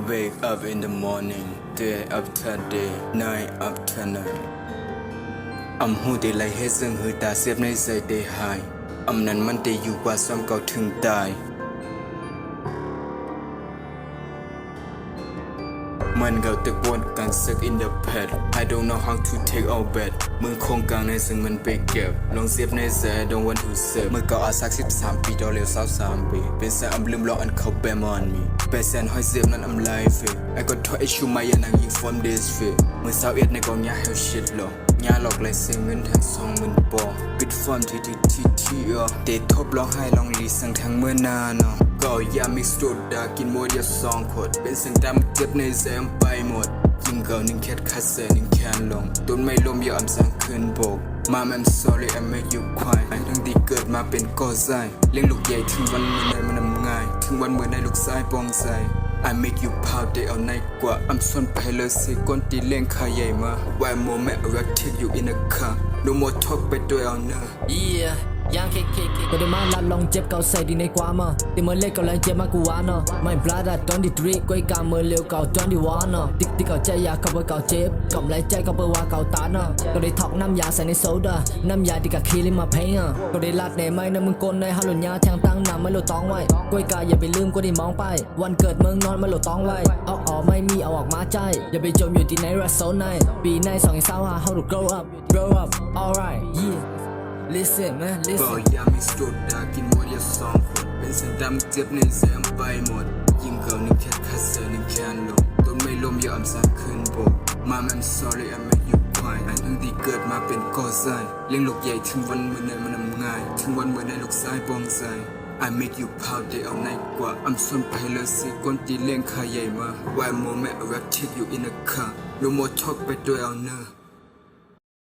Wake up in the morning, day after day, night after night. Who they like hết dừng hư ta xếp nay dậy day high.นั้นมันได้อยู่กว่าซ้ำเก่าถึงตายมันเก่าตะกวนกันซึก in the pad I don't know how to take all bad มือโครงกลางในซึ่งมันไปเก็บลองเสียบในแส don't want to save มือเก่าอาสัก13 ปีดอเร็ว23 ปีเป็นแสนลืมลองอันเขาแบมอนมีเป็นแสนห้อยเสียบนั้นไลฟ์ I got to issue my ยันยิง from this fit มือ21ในกองยา hell shit หรอยาหลอกเลยเสียเงินทั้ง20,000 ปอปิดฟอร์มที่เตะทบร้องไห้ลองลีสังทั้งเมื่อนานก็ยามิกซ์โซดากินหมดยา2 ขวดเป็นเสียงดำเจ็บในแสมไปหมดยิงเก่า1 แคทคัสเซอร์1 แคนลงต้นไม่ลมยาอัมสังคืนโบกมาแมม sorry I make you cry ทั้งที่เกิดมาเป็นก่อไส้เลี้ยงลูกใหญ่ถึงวันเมื่อไหร่มันทำง่ายถึงวันเมื่อไหร่ลูกชายปองใจI make you proud ได้เอาในกว่าI'mส่วนไปเลยสิก้นตีเลี้ยงขาใหญ่มา One moment I will take you in a car No more talk ไปด้วยเอาเนอะ Yeahยังเคก็ได้มาลัดลองเจ็บเก่าใส่ดีในความแต่เมื่อเล็กก็แรงเจ็บมากกว่าไม่พลาดตอนที่3ก้อยกาเมื่อเร็วเก่าจอนที่วันติ๊กเก่าใจยาเขาเบอร์เก่าเจ็บกำไรใจเขาเบอร์ว่าเก่าตาก็ได้ถอกน้ำยาใส่ในโซดาน้ำยาที่กับคีริมาเพงก็ได้ลัดในไม้ในมึงกลในฮัลโหลยาแทงตั้งนำไม่โหลดต้องไว้ก้อยกาอย่าไปลืมก็ได้มองไปวันเกิดเมืองนอนไม่โหลดต้องไว้เอาไม่มีเอาออกมาใจอย่าไปจมอยู่ที่ไหนรัสโซนในปีใน225 how to grow up alright yeah Listen man listen ก็ยามิกซ์โซดากินหมดยา2 ขวดเป็นเสียงดำเจ็บในแสมไปหมดยิงเก่า1 แคทคัสเซอร์1 แคนลงต้นไม่ลมยาอัมสังคืนโบกมา I'm sorry I make you cry ทั้งที่เกิดมาเป็นก่อไส้เลี้ยงลูกใหญ่ถึงวันเมื่อไหร่มันทำง่ายถึงวันเมื่อไหร่ลูกชายปองใจI make you proud ได้เอาในกว่าI'mส่วนไปเลยสิก้นตีเลี้ยงขาใหญ่มา One moment I will take you in a car No more talk ไปด้วยเอาเนอะ